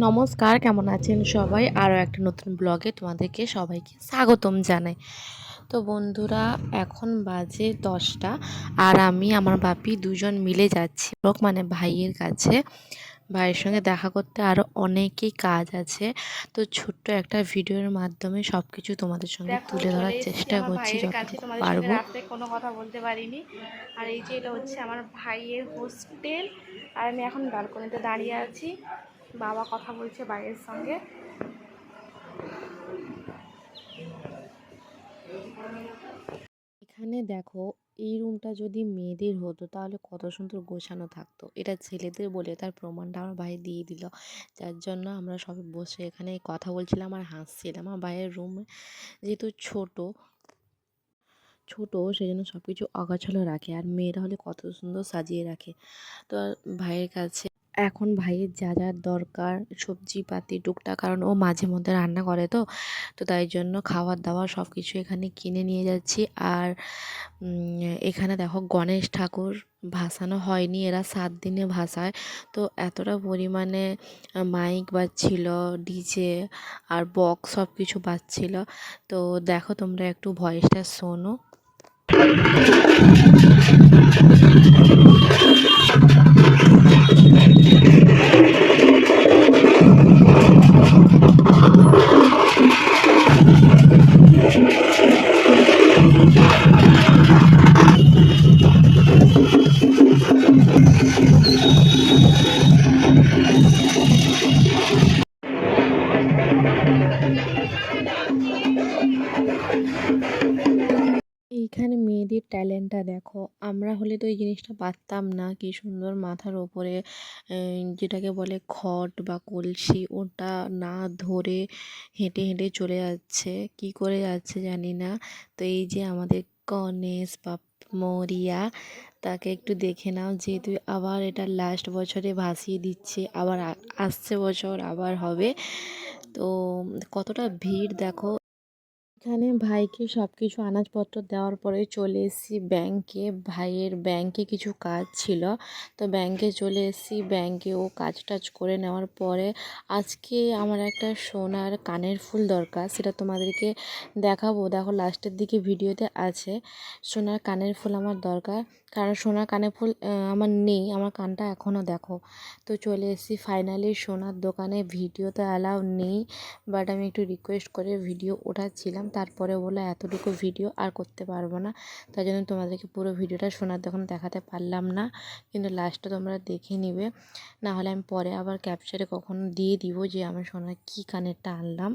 নমস্কার, কেমন আছেন সবাই? আরও একটা নতুন ব্লগে তোমাদেরকে সবাইকে স্বাগতম জানাই। তো বন্ধুরা, এখন বাজে 10টা আর আমি আমার বাপি দুজন মিলে যাচ্ছি মানে ভাইয়ের কাছে। ভাইয়ের সঙ্গে দেখা করতে আরও অনেকই কাজ আছে। তো ছোট্ট একটা ভিডিওর মাধ্যমে সব কিছু তোমাদের সঙ্গে তুলে ধরার চেষ্টা করছি যতটুকু তোমাদের সঙ্গে পারবো। রাস্তায় কোনো কথা বলতে পারিনি। আর এই যে এটা হচ্ছে আমার ভাইয়ের হোস্টেল, আর আমি এখন ব্যালকনিতে দাঁড়িয়ে আছি। বাবা কথা বলছে ভাইয়ের সঙ্গে। এখানে দেখো, এই রুমটা যদি মেয়েদের হতো তাহলে কত সুন্দর গোছানো থাকতো। এটা ছেলেদের বলে তার প্রমাণটা আমার ভাই দিয়ে দিল, যার জন্য আমরা সবাই বসে এখানে কথা বলছিলাম আর হাসছিলাম। আমার ভাইয়ের রুম যেহেতু ছোট সেই জন্য সব কিছু অগোছালো রাখে, আর মেয়েরা হলে কত সুন্দর সাজিয়ে রাখে। তো ভাইয়ের কাছে এখন ভাইয়ের যা যা দরকার সবজিপাতি টুকটাক, কারণ ও মাঝে মধ্যে রান্না করে, তো তো তাই জন্য খাবার দাবার সব কিছু এখানে কিনে নিয়ে যাচ্ছি। আর এখানে দেখো, গণেশ ঠাকুর ভাসানো হয়নি, এরা 7 দিনে ভাসায়। তো এতটা পরিমাণে মাইক বাজছিল, ডিজে আর বক্স সব কিছু বাজছিল। তো দেখো, তোমরা একটু ভয়েসটা শোনো। এইখানে মেয়েদের ট্যালেন্টটা দেখো। আমরা হলে তো এই জিনিসটা পারতাম না। কি সুন্দর মাথার ওপরে যেটাকে বলে খট বা কলসি, ওটা না ধরে হেঁটে হেঁটে চলে যাচ্ছে, কি করে যাচ্ছে জানি না। তো এই যে আমাদের গণেশ বা মরিয়া, তাকে একটু দেখে নাও। যেহেতু আবার এটা লাস্ট বছরে ভাসিয়ে দিচ্ছে, আবার আসছে বছর আবার হবে। তো কতটা ভিড় দেখো। এখানে ভাইকে সব কিছু আনাজপত্র দেওয়ার পরে চলে এসেছি ব্যাংকে। ভাইয়ের ব্যাংকে কিছু কাজ ছিল, তো ব্যাংকে চলে এসেছি। ব্যাংকে ও কাজ টাজ করে নেওয়ার পরে আজকে আমার একটা সোনার কানের ফুল দরকার, সেটা তোমাদেরকে দেখাবো। দেখো, লাস্টের দিকে ভিডিওতে আছে। সোনার কানের ফুল আমার দরকার, কারণ সোনার কানের ফুল আমার নেই, আমার কানটা এখনও দেখো। তো চলে এসেছি ফাইনালি সোনার দোকানে। ভিডিওতে অ্যালাউ নেই, বাট আমি একটু রিকোয়েস্ট করে ভিডিও ওঠাচ্ছিলাম। তারপরে বলে এতটুকু ভিডিও আর করতে পারবো না, তাই জন্য তোমাদেরকে পুরো ভিডিওটা সোনার দোকান দেখাতে পারলাম না। কিন্তু লাস্টটা তোমরা দেখে নিবে, না হলে আমি পরে আবার ক্যাপচারে কখনো দিয়ে দিব যে আমি সোনার কী কানেরটা আনলাম।